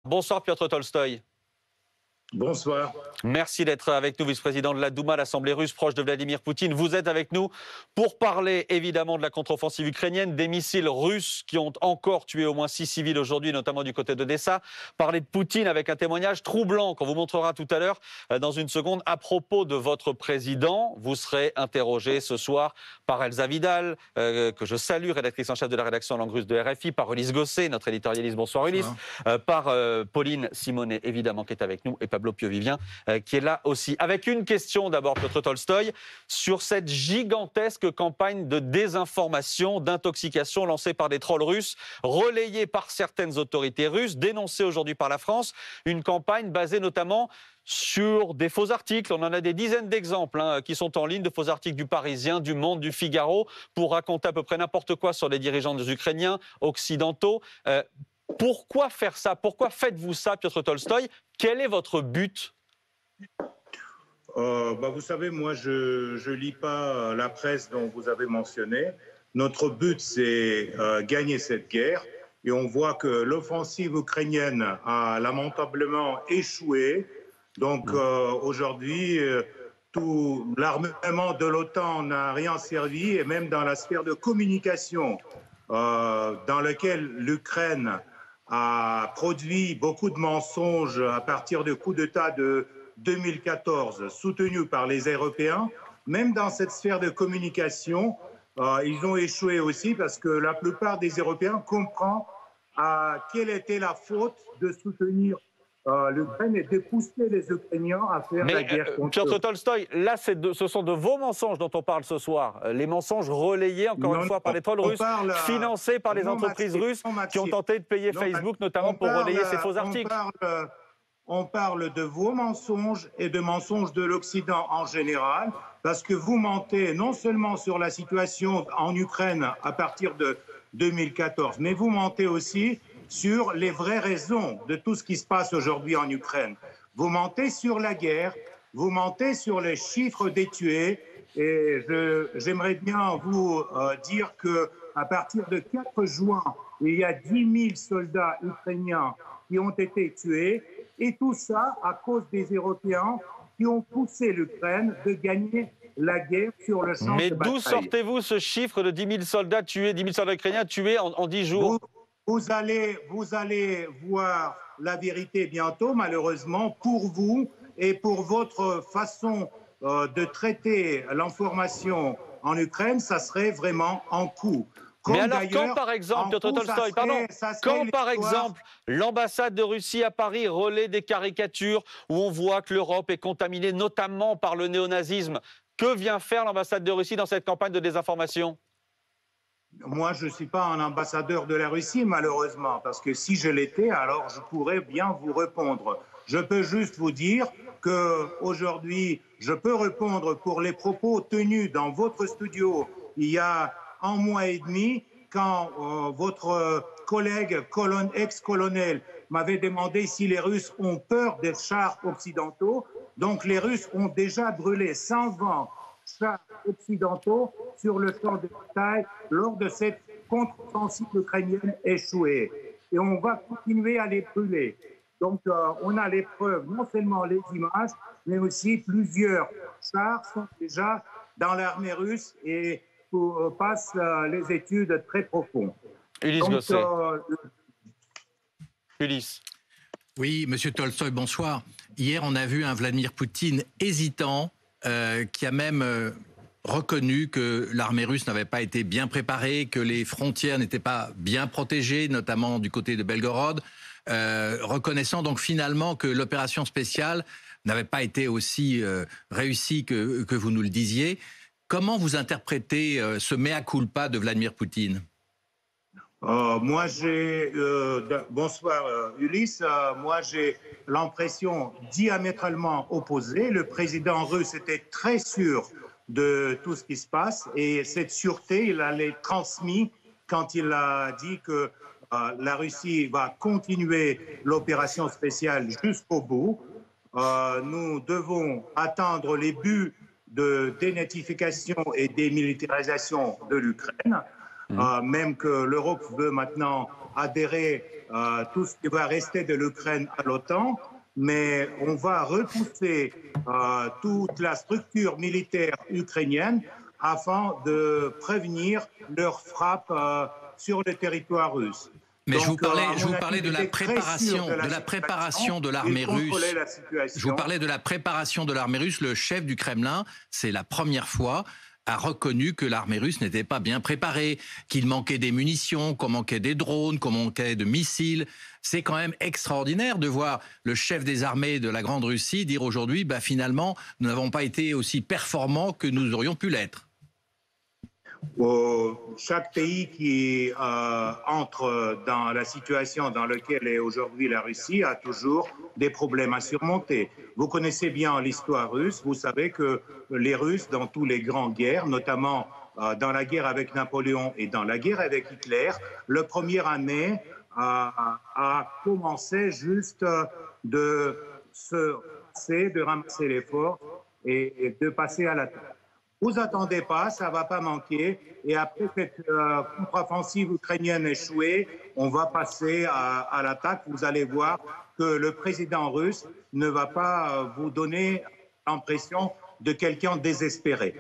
Bonsoir Piotr Tolstoï. Bonsoir. Merci d'être avec nous, vice-président de la Douma, l'Assemblée russe proche de Vladimir Poutine. Vous êtes avec nous pour parler évidemment de la contre-offensive ukrainienne, des missiles russes qui ont encore tué au moins 6 civils aujourd'hui, notamment du côté d'Odessa. Parler de Poutine avec un témoignage troublant qu'on vous montrera tout à l'heure dans une seconde à propos de votre président. Vous serez interrogé ce soir par Elsa Vidal, que je salue, rédactrice en chef de la rédaction en langue russe de RFI, par Ulysse Gosset, notre éditorialiste. Bonsoir Ulysse. Par Pauline Simonet, évidemment, qui est avec nous, et Pablo Piovivien, qui est là aussi. Avec une question d'abord, Piotr Tolstoï, sur cette gigantesque campagne de désinformation, d'intoxication lancée par des trolls russes, relayée par certaines autorités russes, dénoncée aujourd'hui par la France, une campagne basée notamment sur des faux articles. On en a des dizaines d'exemples qui sont en ligne, de faux articles du Parisien, du Monde, du Figaro, pour raconter à peu près n'importe quoi sur les dirigeants des Ukrainiens occidentaux. Pourquoi faire ça? Pourquoi faites-vous ça, Piotr Tolstoï? Quel est votre but? Vous savez, moi, je lis pas la presse dont vous avez mentionné. Notre but, c'est gagner cette guerre. Et on voit que l'offensive ukrainienne a lamentablement échoué. Donc, aujourd'hui, tout l'armement de l'OTAN n'a rien servi. Et même dans la sphère de communication, dans laquelle l'Ukraine a produit beaucoup de mensonges à partir du coup d'État de 2014, soutenu par les Européens. Même dans cette sphère de communication, ils ont échoué aussi parce que la plupart des Européens comprennent quelle était la faute de soutenir l'Ukraine et de pousser les Ukrainiens à faire la guerre contre eux. Piotr Tolstoï, là, ce sont de vos mensonges dont on parle ce soir. Les mensonges relayés, encore une fois, par les trolls russes, financés par les entreprises russes qui ont tenté de payer Facebook, notamment pour relayer ces faux articles. On parle de vos mensonges et de mensonges de l'Occident en général, parce que vous mentez non seulement sur la situation en Ukraine à partir de 2014, mais vous mentez aussi sur les vraies raisons de tout ce qui se passe aujourd'hui en Ukraine. Vous mentez sur la guerre, vous mentez sur les chiffres des tués, et j'aimerais bien vous dire qu'à partir de 4 juin, il y a 10 000 soldats ukrainiens qui ont été tués, et tout ça à cause des Européens qui ont poussé l'Ukraine de gagner la guerre sur le champ de bataille. Mais d'où sortez-vous ce chiffre de 10 000 soldats tués, 10 000 soldats ukrainiens tués en 10 jours? Vous allez voir la vérité bientôt, malheureusement, pour vous et pour votre façon de traiter l'information en Ukraine, ça serait vraiment en coup. Mais alors, quand par exemple, Piotr Tolstoï, quand par exemple l'ambassade de Russie à Paris relaie des caricatures où on voit que l'Europe est contaminée notamment par le néonazisme, que vient faire l'ambassade de Russie dans cette campagne de désinformation? Moi, je ne suis pas un ambassadeur de la Russie, malheureusement, parce que si je l'étais, alors je pourrais bien vous répondre. Je peux juste vous dire qu'aujourd'hui, je peux répondre pour les propos tenus dans votre studio il y a 1 mois et demi, quand votre collègue ex-colonel m'avait demandé si les Russes ont peur des chars occidentaux. Donc les Russes ont déjà brûlé 120 chars occidentaux sur le champ de bataille lors de cette contre-offensive ukrainienne échouée. Et on va continuer à les brûler. Donc on a les preuves, non seulement les images, mais aussi plusieurs chars sont déjà dans l'armée russe et passent les études très profondes. Ulysse Gosset. Ulysse. Oui, Monsieur Tolstoï, bonsoir. Hier, on a vu un Vladimir Poutine hésitant, qui a même reconnu que l'armée russe n'avait pas été bien préparée, que les frontières n'étaient pas bien protégées, notamment du côté de Belgorod, reconnaissant donc finalement que l'opération spéciale n'avait pas été aussi réussie que vous nous le disiez. Comment vous interprétez ce mea culpa de Vladimir Poutine? Bonsoir Ulysse, moi j'ai l'impression diamétralement opposée. Le président russe était très sûr de tout ce qui se passe et cette sûreté, il l'a transmise quand il a dit que la Russie va continuer l'opération spéciale jusqu'au bout. Nous devons atteindre les buts de dénatification et démilitarisation de l'Ukraine, même que l'Europe veut maintenant adhérer tout ce qui va rester de l'Ukraine à l'OTAN, mais on va repousser toute la structure militaire ukrainienne afin de prévenir leur frappe sur le territoire russe. Mais donc, je vous parlais de la préparation de l'armée russe. Je vous parlais de la préparation de l'armée russe. Le chef du Kremlin, c'est la première fois, a reconnu que l'armée russe n'était pas bien préparée, qu'il manquait des munitions, qu'on manquait des drones, qu'on manquait de missiles. C'est quand même extraordinaire de voir le chef des armées de la Grande Russie dire aujourd'hui, bah, finalement, nous n'avons pas été aussi performants que nous aurions pu l'être. Chaque pays qui entre dans la situation dans laquelle est aujourd'hui la Russie a toujours des problèmes à surmonter. Vous connaissez bien l'histoire russe, vous savez que les Russes, dans toutes les grandes guerres, notamment dans la guerre avec Napoléon et dans la guerre avec Hitler, la première année a commencé juste de ramasser les forces et de passer à l'attaque. Vous attendez pas, ça va pas manquer. Et après cette contre-offensive ukrainienne échouée, on va passer à l'attaque. Vous allez voir que le président russe ne va pas vous donner l'impression de quelqu'un désespéré.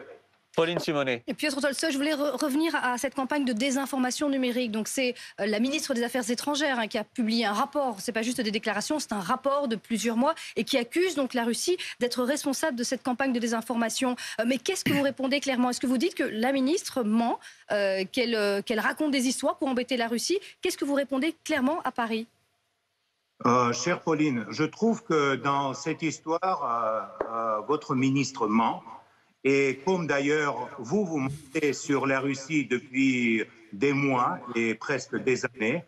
Pauline Simonet. Et Piotr Tolstoï, je voulais revenir à cette campagne de désinformation numérique. Donc c'est la ministre des Affaires étrangères qui a publié un rapport. C'est pas juste des déclarations, c'est un rapport de plusieurs mois et qui accuse donc la Russie d'être responsable de cette campagne de désinformation. Mais qu'est-ce que vous répondez clairement? Est-ce que vous dites que la ministre ment, qu'elle raconte des histoires pour embêter la Russie? Qu'est-ce que vous répondez clairement à Paris? Chère Pauline, je trouve que dans cette histoire, votre ministre ment. Et comme d'ailleurs vous mentez sur la Russie depuis des mois et presque des années,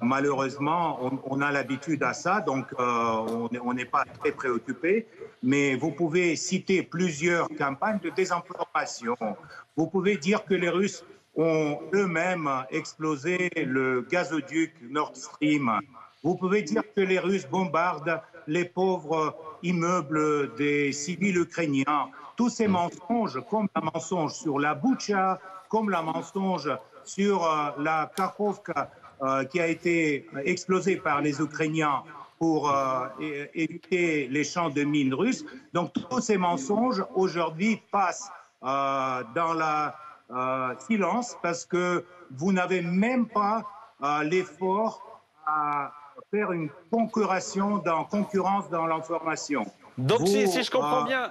malheureusement on a l'habitude à ça, donc on n'est pas très préoccupé. Mais vous pouvez citer plusieurs campagnes de désinformation. Vous pouvez dire que les Russes ont eux-mêmes explosé le gazoduc Nord Stream. Vous pouvez dire que les Russes bombardent les pauvres immeubles des civils ukrainiens. Tous ces mensonges, comme le mensonge sur la Boutcha, comme le mensonge sur la Kakhovka qui a été explosée par les Ukrainiens pour éviter les champs de mines russes. Donc tous ces mensonges aujourd'hui passent dans le silence parce que vous n'avez même pas l'effort à faire une concurrence dans l'information. Donc si je comprends bien,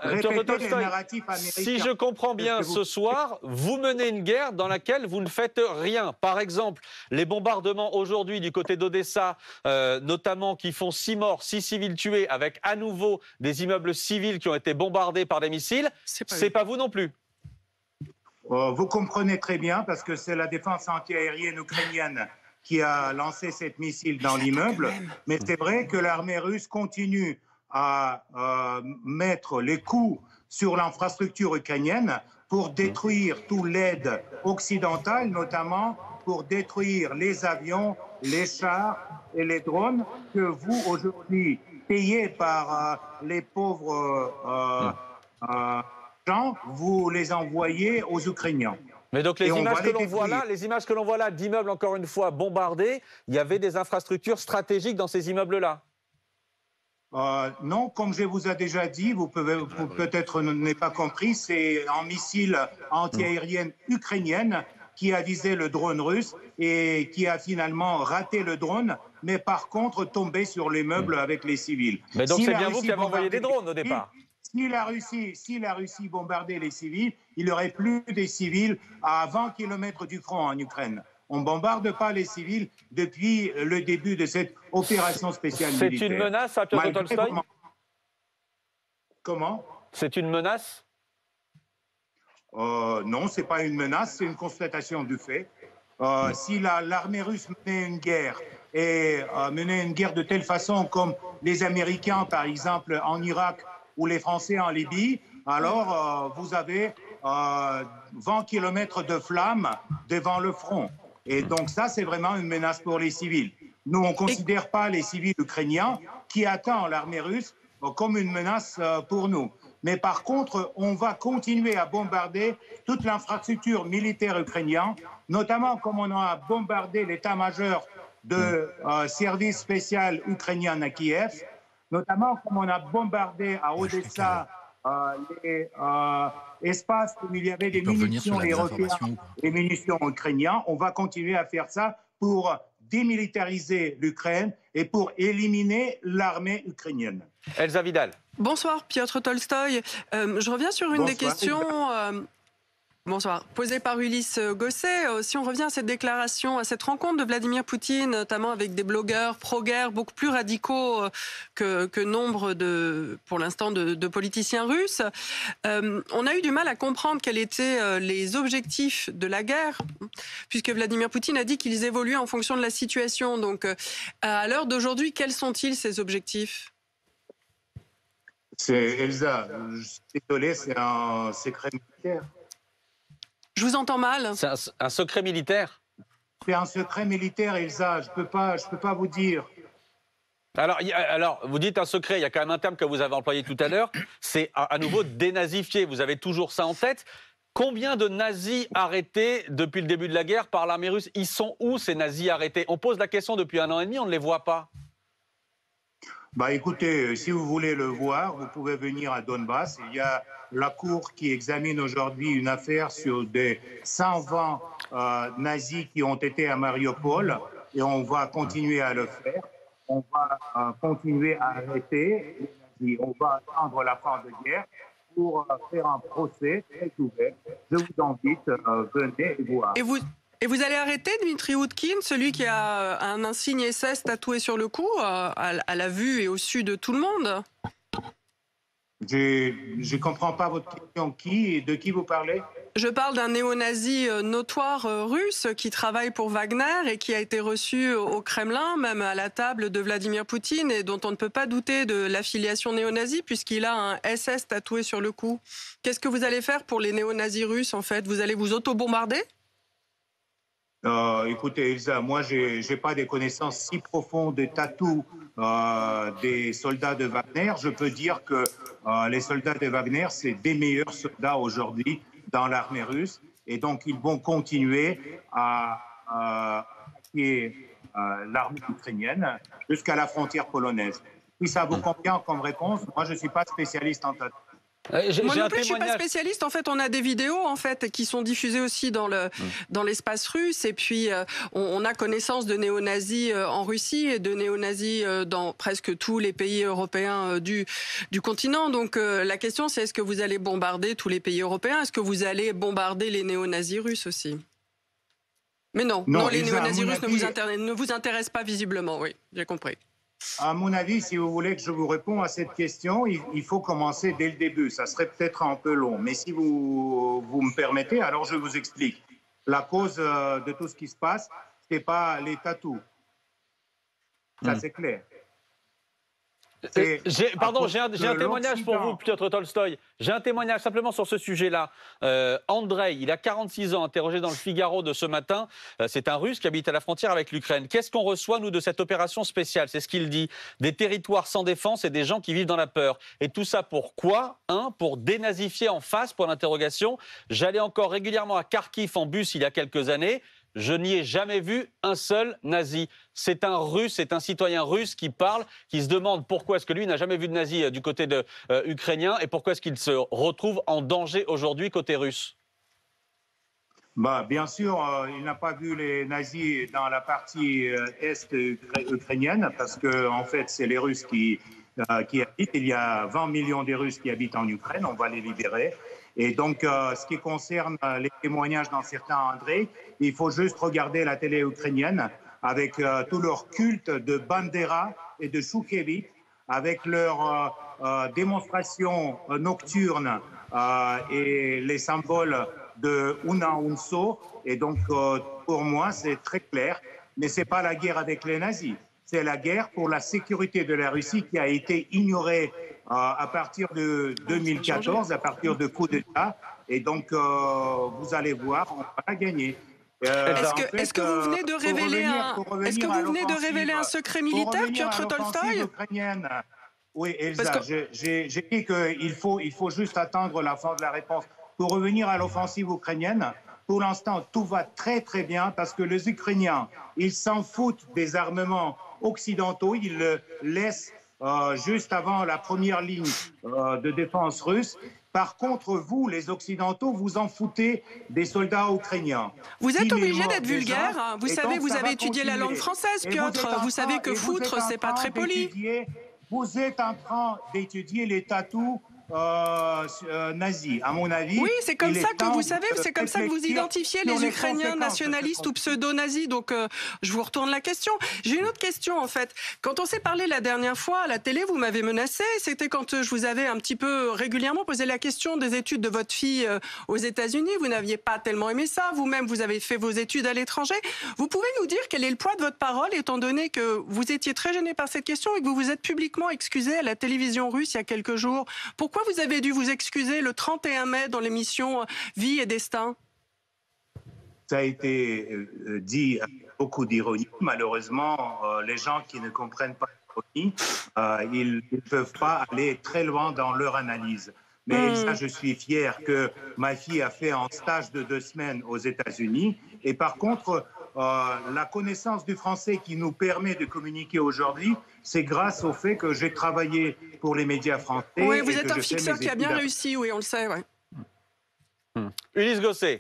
si je comprends bien, ce soir, vous menez une guerre dans laquelle vous ne faites rien. Par exemple, les bombardements aujourd'hui du côté d'Odessa, notamment qui font 6 morts, 6 civils tués, avec à nouveau des immeubles civils qui ont été bombardés par des missiles, c'est pas vous non plus. Vous comprenez très bien, parce que c'est la défense antiaérienne ukrainienne qui a lancé cette missile dans l'immeuble. Mais c'est vrai que l'armée russe continue à mettre les coups sur l'infrastructure ukrainienne pour détruire toute l'aide occidentale, notamment pour détruire les avions, les chars et les drones que vous, aujourd'hui, payez par les pauvres gens, vous les envoyez aux Ukrainiens. Mais donc les images que l'on voit là, d'immeubles encore une fois bombardés, il y avait des infrastructures stratégiques dans ces immeubles-là? Non, comme je vous ai déjà dit, vous peut-être n'avez pas compris, c'est un missile antiaérien ukrainien qui a visé le drone russe et qui a finalement raté le drone, mais par contre tombé sur les meubles avec les civils. Mais donc c'est bien vous qui avez envoyé des drones au départ? Si la Russie bombardait les civils, il n'y aurait plus des civils à 20 km du front en Ukraine. On ne bombarde pas les civils depuis le début de cette opération spéciale militaire. C'est une menace, à Piotr Tolstoï? Comment? C'est une menace? Non, ce n'est pas une menace, c'est une constatation du fait. Si l'armée russe menait une guerre, et menait une guerre de telle façon comme les Américains, par exemple, en Irak, ou les Français en Libye, alors vous avez 20 km de flammes devant le front. Et donc ça, c'est vraiment une menace pour les civils. Nous, on ne considère pas les civils ukrainiens qui attendent l'armée russe comme une menace pour nous. Mais par contre, on va continuer à bombarder toute l'infrastructure militaire ukrainienne, notamment comme on a bombardé l'état-major de service spécial ukrainien à Kiev, notamment comme on a bombardé à Odessa les espaces où il y avait des munitions européennes et munitions ukrainiennes. On va continuer à faire ça pour démilitariser l'Ukraine et pour éliminer l'armée ukrainienne. Elsa Vidal. Bonsoir, Piotr Tolstoï. Je reviens sur une des questions posée par Ulysse Gosset. Si on revient à cette déclaration, à cette rencontre de Vladimir Poutine, notamment avec des blogueurs pro-guerre beaucoup plus radicaux que nombre pour l'instant, de politiciens russes, on a eu du mal à comprendre quels étaient les objectifs de la guerre, puisque Vladimir Poutine a dit qu'ils évoluaient en fonction de la situation. Donc, à l'heure d'aujourd'hui, quels sont-ils ces objectifs ? Elsa, je suis désolé, c'est un secret militaire. Je vous entends mal. C'est un secret militaire? C'est un secret militaire, Elsa, je peux pas vous dire. Alors, vous dites un secret, il y a quand même un terme que vous avez employé tout à l'heure, c'est à nouveau dénazifier. Vous avez toujours ça en tête. Combien de nazis arrêtés depuis le début de la guerre par l'armée russe? Ils sont où, ces nazis arrêtés? On pose la question depuis 1 an et demi, on ne les voit pas. Écoutez, si vous voulez le voir, vous pouvez venir à Donbass. Il y a la Cour qui examine aujourd'hui une affaire sur des 120 nazis qui ont été à Mariupol et on va continuer à le faire. On va continuer à arrêter les nazis. On va attendre la fin de guerre pour faire un procès très ouvert. Je vous invite, venez et voir. Et vous allez arrêter Dmitri Oudkine, celui qui a un insigne SS tatoué sur le cou, à la vue et au su de tout le monde? Je ne comprends pas votre question. De qui vous parlez? Je parle d'un néo-nazi notoire russe qui travaille pour Wagner et qui a été reçu au Kremlin, même à la table de Vladimir Poutine, et dont on ne peut pas douter de l'affiliation néo-nazie puisqu'il a un SS tatoué sur le cou. Qu'est-ce que vous allez faire pour les néo-nazis russes, en fait? Vous allez vous auto-bombarder? Écoutez, Elsa, moi, je n'ai pas des connaissances si profondes des tatous des soldats de Wagner. Je peux dire que les soldats de Wagner, c'est des meilleurs soldats aujourd'hui dans l'armée russe. Et donc, ils vont continuer à attaquer l'armée ukrainienne jusqu'à la frontière polonaise. Si ça vous convient comme réponse, moi, je ne suis pas spécialiste en tatous. Moi non plus, je ne suis pas spécialiste. En fait, on a des vidéos qui sont diffusées aussi dans l'espace russe. Et puis, on a connaissance de néo-nazis en Russie et de néo-nazis dans presque tous les pays européens du continent. Donc, la question, c'est est-ce que vous allez bombarder tous les pays européens? Est-ce que vous allez bombarder les néo-nazis russes aussi? Mais non, les néo-nazis russes ne vous intéressent pas visiblement. Oui, j'ai compris. À mon avis, si vous voulez que je vous réponde à cette question, il faut commencer dès le début. Ça serait peut-être un peu long, mais si vous me permettez, alors je vous explique. La cause de tout ce qui se passe, ce n'est pas les tatous. Ça, c'est clair. Pardon, j'ai un témoignage pour vous, Piotr Tolstoï. J'ai un témoignage simplement sur ce sujet-là. Andrei, il a 46 ans, interrogé dans le Figaro de ce matin. C'est un Russe qui habite à la frontière avec l'Ukraine. Qu'est-ce qu'on reçoit, nous, de cette opération spéciale? C'est ce qu'il dit. Des territoires sans défense et des gens qui vivent dans la peur. Et tout ça pour quoi? Pour dénazifier en face, pour l'interrogation. J'allais encore régulièrement à Kharkiv en bus il y a quelques années. Je n'y ai jamais vu un seul nazi. C'est un Russe, c'est un citoyen russe qui parle, qui se demande pourquoi est-ce que lui n'a jamais vu de nazi du côté ukrainien et pourquoi est-ce qu'il se retrouve en danger aujourd'hui côté russe. Bien sûr, il n'a pas vu les nazis dans la partie est ukrainienne parce que en fait, c'est les Russes qui habitent. Il y a 20 millions de Russes qui habitent en Ukraine. On va les libérer. Et donc, ce qui concerne les témoignages dans certains Andrei, il faut juste regarder la télé ukrainienne avec tout leur culte de Bandera et de Shukevich, avec leurs démonstrations nocturnes et les symboles de Una Unso. Et donc, pour moi, c'est très clair. Mais ce n'est pas la guerre avec les nazis. C'est la guerre pour la sécurité de la Russie qui a été ignorée à partir de 2014, à partir de coup d'État. Et donc, vous allez voir, on va la gagner. Est-ce que vous venez de révéler un secret militaire, Piotr Tolstoï? Oui, Elsa, j'ai dit qu'il faut juste attendre la fin de la réponse. Pour revenir à l'offensive ukrainienne, Pour l'instant, tout va très très bien parce que les Ukrainiens, ils s'en foutent des armements occidentaux, ils le laissent juste avant la première ligne de défense russe. Par contre, vous, les Occidentaux, vous en foutez des soldats ukrainiens. Vous êtes obligé d'être vulgaire. Hein. Vous savez, vous avez étudié la langue française, Piotr. Vous savez que foutre, c'est pas très poli. Vous êtes en train d'étudier les tatous nazis, à mon avis. Oui, c'est comme ça que vous savez, c'est comme ça que vous identifiez les Ukrainiens nationalistes ou pseudo-nazis. Donc, je vous retourne la question. J'ai une autre question, en fait. Quand on s'est parlé la dernière fois à la télé, vous m'avez menacé. C'était quand je vous avais un petit peu régulièrement posé la question des études de votre fille aux États-Unis. Vous n'aviez pas tellement aimé ça. Vous-même, vous avez fait vos études à l'étranger. Vous pouvez nous dire quel est le poids de votre parole, étant donné que vous étiez très gêné par cette question et que vous vous êtes publiquement excusé à la télévision russe il y a quelques jours. Pourquoi vous avez dû vous excuser le 31 mai dans l'émission Vie et Destin? Ça a été dit avec beaucoup d'ironie. Malheureusement, les gens qui ne comprennent pas l'ironie, ils ne peuvent pas aller très loin dans leur analyse. Mais ça, je suis fier que ma fille a fait un stage de 2 semaines aux États-Unis. Et par contre, la connaissance du français qui nous permet de communiquer aujourd'hui, c'est grâce au fait que j'ai travaillé pour les médias français. Oui, vous êtes un fixeur qui a bien réussi, oui, on le sait. Ouais. Ulysse Gosset.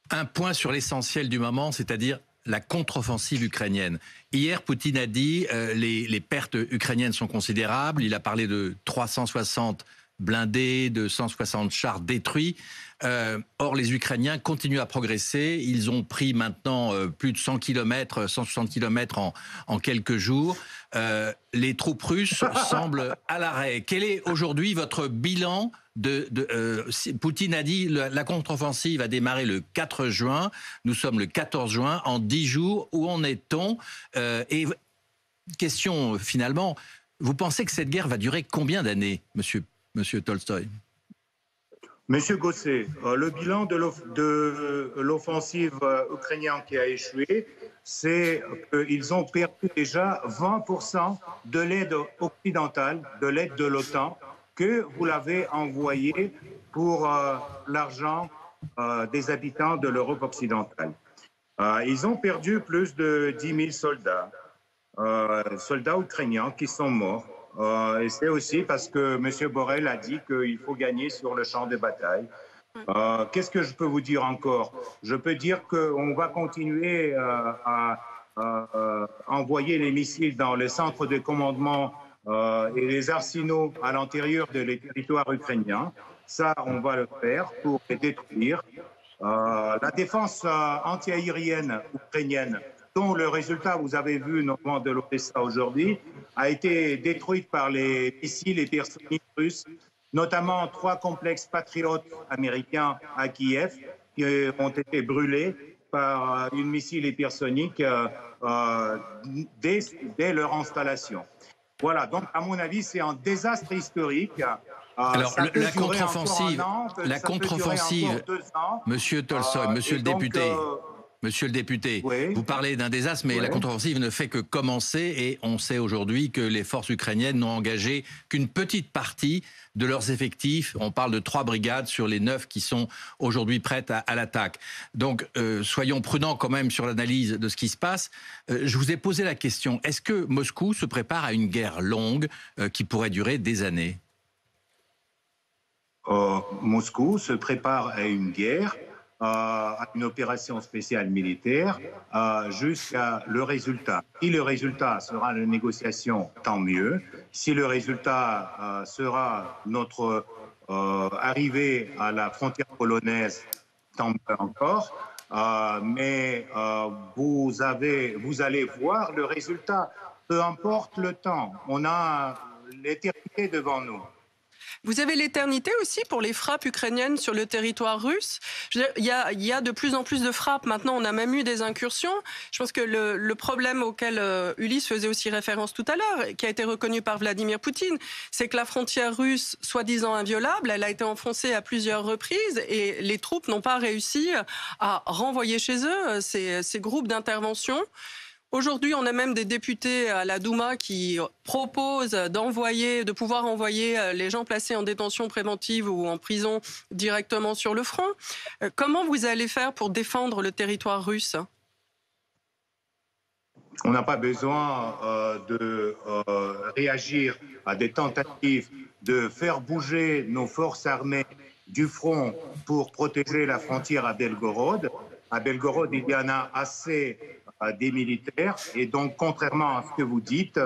Un point sur l'essentiel du moment, c'est-à-dire la contre-offensive ukrainienne. Hier, Poutine a dit les pertes ukrainiennes sont considérables. Il a parlé de 360 blindés, de 160 chars détruits. Or, les Ukrainiens continuent à progresser. Ils ont pris maintenant plus de 100 km, 160 km en quelques jours. Les troupes russes semblent à l'arrêt. Quel est aujourd'hui votre bilan Poutine a dit la contre-offensive a démarré le 4 juin. Nous sommes le 14 juin. En 10 jours, où en est-on? Et question finalement, vous pensez que cette guerre va durer combien d'années, Monsieur Tolstoï? Monsieur Gosset, le bilan de l'offensive ukrainienne qui a échoué, c'est qu'ils ont perdu déjà 20% de l'aide occidentale, de l'aide de l'OTAN, que vous l'avez envoyée pour l'argent des habitants de l'Europe occidentale. Ils ont perdu plus de 10 000 soldats ukrainiens qui sont morts. Et c'est aussi parce que M. Borrell a dit qu'il faut gagner sur le champ de bataille. Qu'est-ce que je peux vous dire encore? Je peux dire qu'on va continuer à envoyer les missiles dans les centres de commandement et les arsenaux à l'intérieur des territoires ukrainiens. Ça, on va le faire pour les détruire. La défense antiaérienne ukrainienne, dont le résultat, vous avez vu notamment de l'Odessa aujourd'hui, a été détruite par les missiles hypersoniques russes, notamment 3 complexes patriotes américains à Kiev qui ont été brûlés par une missile hypersonique dès leur installation. Voilà, donc à mon avis, c'est un désastre historique. Alors, la contre-offensive, Monsieur Tolstoï, Monsieur le député... Monsieur le député, oui. Vous parlez d'un désastre, mais la contre-offensive ne fait que commencer et on sait aujourd'hui que les forces ukrainiennes n'ont engagé qu'une petite partie de leurs effectifs. On parle de 3 brigades sur les 9 qui sont aujourd'hui prêtes à l'attaque. Donc, soyons prudents quand même sur l'analyse de ce qui se passe. Je vous ai posé la question, est-ce que Moscou se prépare à une guerre longue qui pourrait durer des années? Moscou se prépare à une guerre, à une opération spéciale militaire, jusqu'à le résultat. Si le résultat sera la négociation, tant mieux. Si le résultat sera notre arrivée à la frontière polonaise, tant mieux encore. Mais vous allez voir le résultat, peu importe le temps. On a l'éternité devant nous. Vous avez l'éternité aussi pour les frappes ukrainiennes sur le territoire russe. Je veux dire, il y a de plus en plus de frappes. Maintenant, on a même eu des incursions. Je pense que le problème auquel Ulysse faisait aussi référence tout à l'heure, qui a été reconnu par Vladimir Poutine, c'est que la frontière russe, soi-disant inviolable, elle a été enfoncée à plusieurs reprises et les troupes n'ont pas réussi à renvoyer chez eux ces groupes d'intervention. Aujourd'hui, on a même des députés à la Douma qui proposent de pouvoir envoyer les gens placés en détention préventive ou en prison directement sur le front. Comment vous allez faire pour défendre le territoire russe ? On n'a pas besoin de réagir à des tentatives de faire bouger nos forces armées du front pour protéger la frontière à Belgorod. À Belgorod, il y en a assez des militaires. Et donc, contrairement à ce que vous dites,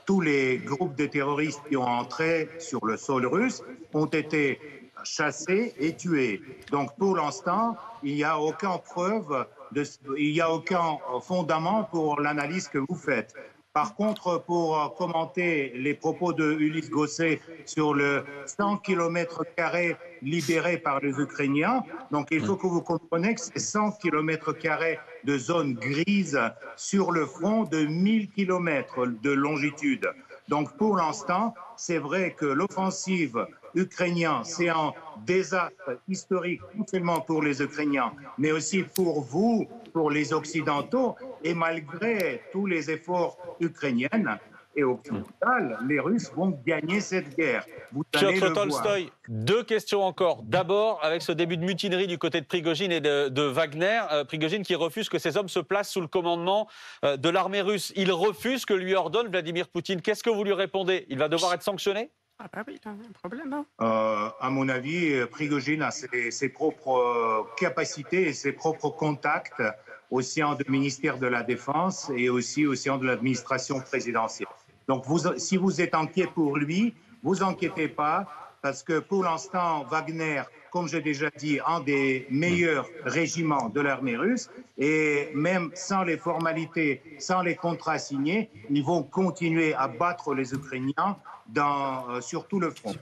tous les groupes de terroristes qui ont entré sur le sol russe ont été chassés et tués. Donc, pour l'instant, il n'y a aucune preuve, il n'y a aucun fondament pour l'analyse que vous faites. Par contre, pour commenter les propos de Ulysse Gosset sur le 100 km² libérés par les Ukrainiens, donc il faut que vous compreniez que c'est 100 km² de zone grise sur le front de 1000 km de longitude. Donc pour l'instant, c'est vrai que l'offensive ukrainienne, c'est un désastre historique, non seulement pour les Ukrainiens, mais aussi pour vous, pour les Occidentaux. Et malgré tous les efforts ukrainiens et occidentaux, les Russes vont gagner cette guerre. Vous allez Piotr le Tolstoï, voir. deux questions encore. D'abord, avec ce début de mutinerie du côté de Prigojine et de Wagner, Prigojine qui refuse que ses hommes se placent sous le commandement de l'armée russe. Il refuse que lui ordonne Vladimir Poutine. Qu'est-ce que vous lui répondez? Il va devoir être sanctionné? Ah bah oui, il a un problème. Hein. À mon avis, Prigojine a ses propres capacités et ses propres contacts au sein du ministère de la Défense et aussi au sein de l'administration présidentielle. Donc, si vous êtes inquiet pour lui, vous inquiétez pas, parce que pour l'instant, Wagner, comme j'ai déjà dit, un des meilleurs régiments de l'armée russe, et même sans les formalités, sans les contrats signés, ils vont continuer à battre les Ukrainiens sur tout le front.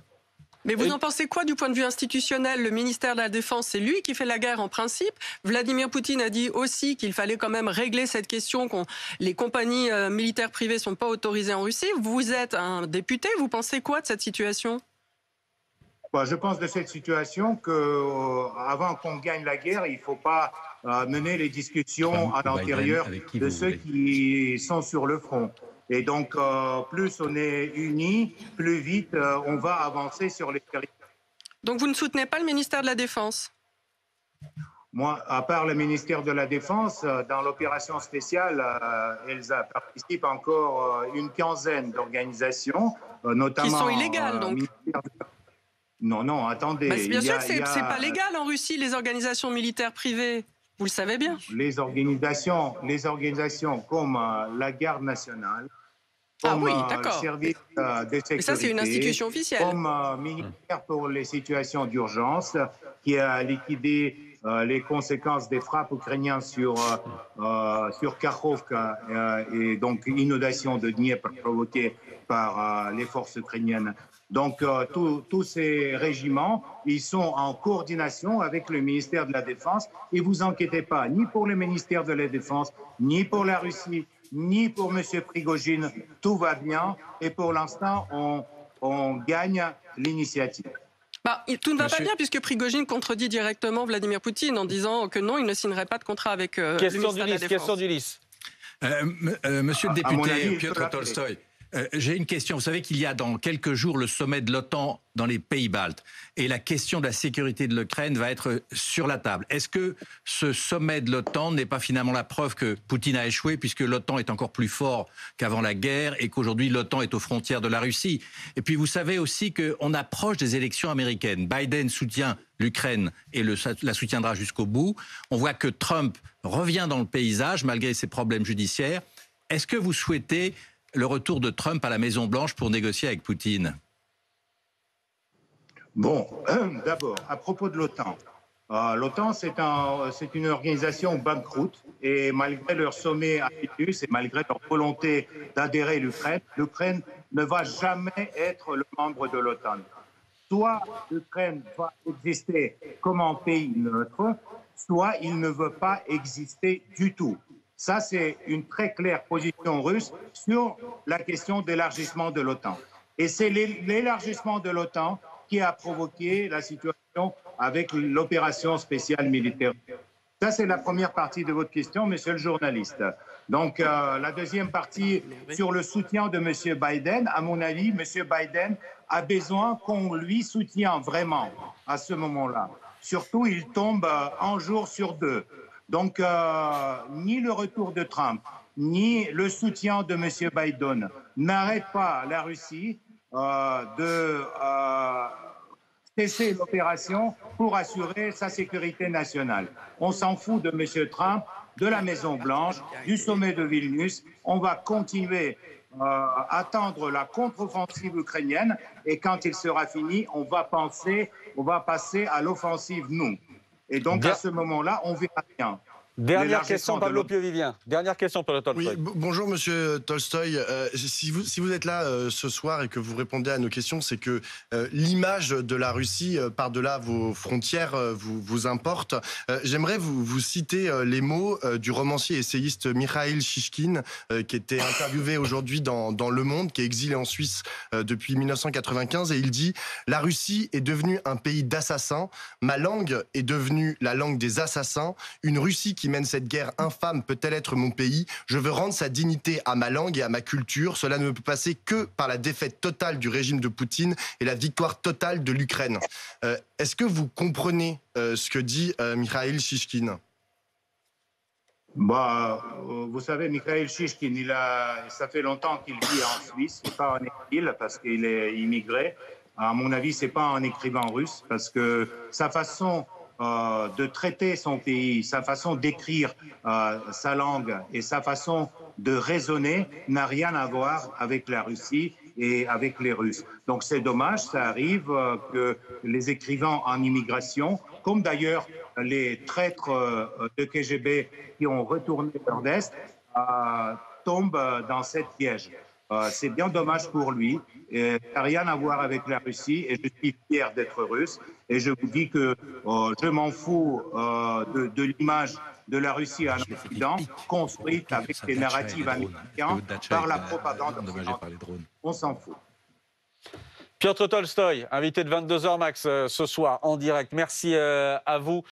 Mais vous en pensez quoi du point de vue institutionnel? Le ministère de la Défense, c'est lui qui fait la guerre en principe. Vladimir Poutine a dit aussi qu'il fallait quand même régler cette question, les compagnies militaires privées ne sont pas autorisées en Russie. Vous êtes un député, vous pensez quoi de cette situation? Je pense de cette situation qu'avant qu'on gagne la guerre, il ne faut pas mener les discussions à l'intérieur de ceux qui sont sur le front. Et donc, plus on est unis, plus vite on va avancer sur les territoires. Donc vous ne soutenez pas le ministère de la Défense? Moi, à part le ministère de la Défense, dans l'opération spéciale, elles participent encore une quinzaine d'organisations, notamment... Qui sont illégales, donc Non, attendez. Bien sûr que c'est pas légal en Russie, les organisations militaires privées. Vous le savez bien. Les organisations comme la Garde nationale, comme le service de sécurité. Mais ça, c'est une institution officielle. Comme ministère pour les situations d'urgence, qui a liquidé les conséquences des frappes ukrainiennes sur Kakhovka et donc inondation de Dniepr provoquée par les forces ukrainiennes. Donc, tous ces régiments, ils sont en coordination avec le ministère de la Défense. Et vous inquiétez pas, ni pour le ministère de la Défense, ni pour la Russie, ni pour M. Prigojine. Tout va bien. Et pour l'instant, on gagne l'initiative. Tout ne va pas bien puisque Prigojine contredit directement Vladimir Poutine en disant que non, il ne signerait pas de contrat avec le ministère de la Défense. Question d'Ulysse. Monsieur le député Piotr Tolstoï. J'ai une question. Vous savez qu'il y a dans quelques jours le sommet de l'OTAN dans les pays baltes. Et la question de la sécurité de l'Ukraine va être sur la table. Est-ce que ce sommet de l'OTAN n'est pas finalement la preuve que Poutine a échoué, puisque l'OTAN est encore plus fort qu'avant la guerre et qu'aujourd'hui l'OTAN est aux frontières de la Russie? Et puis vous savez aussi qu'on approche des élections américaines. Biden soutient l'Ukraine et la soutiendra jusqu'au bout. On voit que Trump revient dans le paysage malgré ses problèmes judiciaires. Est-ce que vous souhaitez le retour de Trump à la Maison-Blanche pour négocier avec Poutine? Bon, d'abord, à propos de l'OTAN. L'OTAN, c'est une organisation banqueroute et malgré leur sommet à Vilnius et malgré leur volonté d'adhérer à l'Ukraine ne va jamais être le membre de l'OTAN. Soit l'Ukraine va exister comme un pays neutre, soit il ne veut pas exister du tout. Ça, c'est une très claire position russe sur la question d'élargissement de l'OTAN. Et c'est l'élargissement de l'OTAN qui a provoqué la situation avec l'opération spéciale militaire. Ça, c'est la première partie de votre question, monsieur le journaliste. Donc, la deuxième partie sur le soutien de M. Biden, à mon avis, M. Biden a besoin qu'on lui soutienne vraiment à ce moment-là. Surtout, il tombe un jour sur deux. Donc, ni le retour de Trump, ni le soutien de M. Biden n'arrêtent pas la Russie de cesser l'opération pour assurer sa sécurité nationale. On s'en fout de M. Trump, de la Maison-Blanche, du sommet de Vilnius. On va continuer à attendre la contre-offensive ukrainienne et quand il sera fini, on va passer à l'offensive, nous. Et donc, à ce moment-là, on verra bien. Dernière question, Pablo Piovivien. Dernière question pour le Tolstoï. Oui, bonjour Monsieur Tolstoï. Si vous êtes là ce soir et que vous répondez à nos questions, c'est que l'image de la Russie par-delà vos frontières vous importe. J'aimerais vous citer les mots du romancier essayiste Mikhail Shishkin, qui était interviewé aujourd'hui dans Le Monde, qui est exilé en Suisse depuis 1995, et il dit « La Russie est devenue un pays d'assassins. Ma langue est devenue la langue des assassins. Une Russie qui mène cette guerre infâme peut-elle être mon pays? Je veux rendre sa dignité à ma langue et à ma culture. Cela ne peut passer que par la défaite totale du régime de Poutine et la victoire totale de l'Ukraine. » Est-ce que vous comprenez ce que dit Mikhail Shishkin? Vous savez, Mikhail Shishkin, ça fait longtemps qu'il vit en Suisse, pas en exil parce qu'il est immigré. À mon avis, c'est pas un écrivain russe parce que sa façon de traiter son pays, sa façon d'écrire sa langue et sa façon de raisonner n'a rien à voir avec la Russie et avec les Russes. Donc c'est dommage, ça arrive que les écrivains en immigration, comme d'ailleurs les traîtres de KGB qui ont retourné vers l'Est, tombent dans cette piège. C'est bien dommage pour lui. Ça n'a rien à voir avec la Russie et je suis fier d'être russe. Et je vous dis que je m'en fous de l'image de la Russie en Occident, construite avec des narratifs américains par la propagande occidentale. On s'en fout. Piotr Tolstoï, invité de 22h max ce soir en direct. Merci à vous.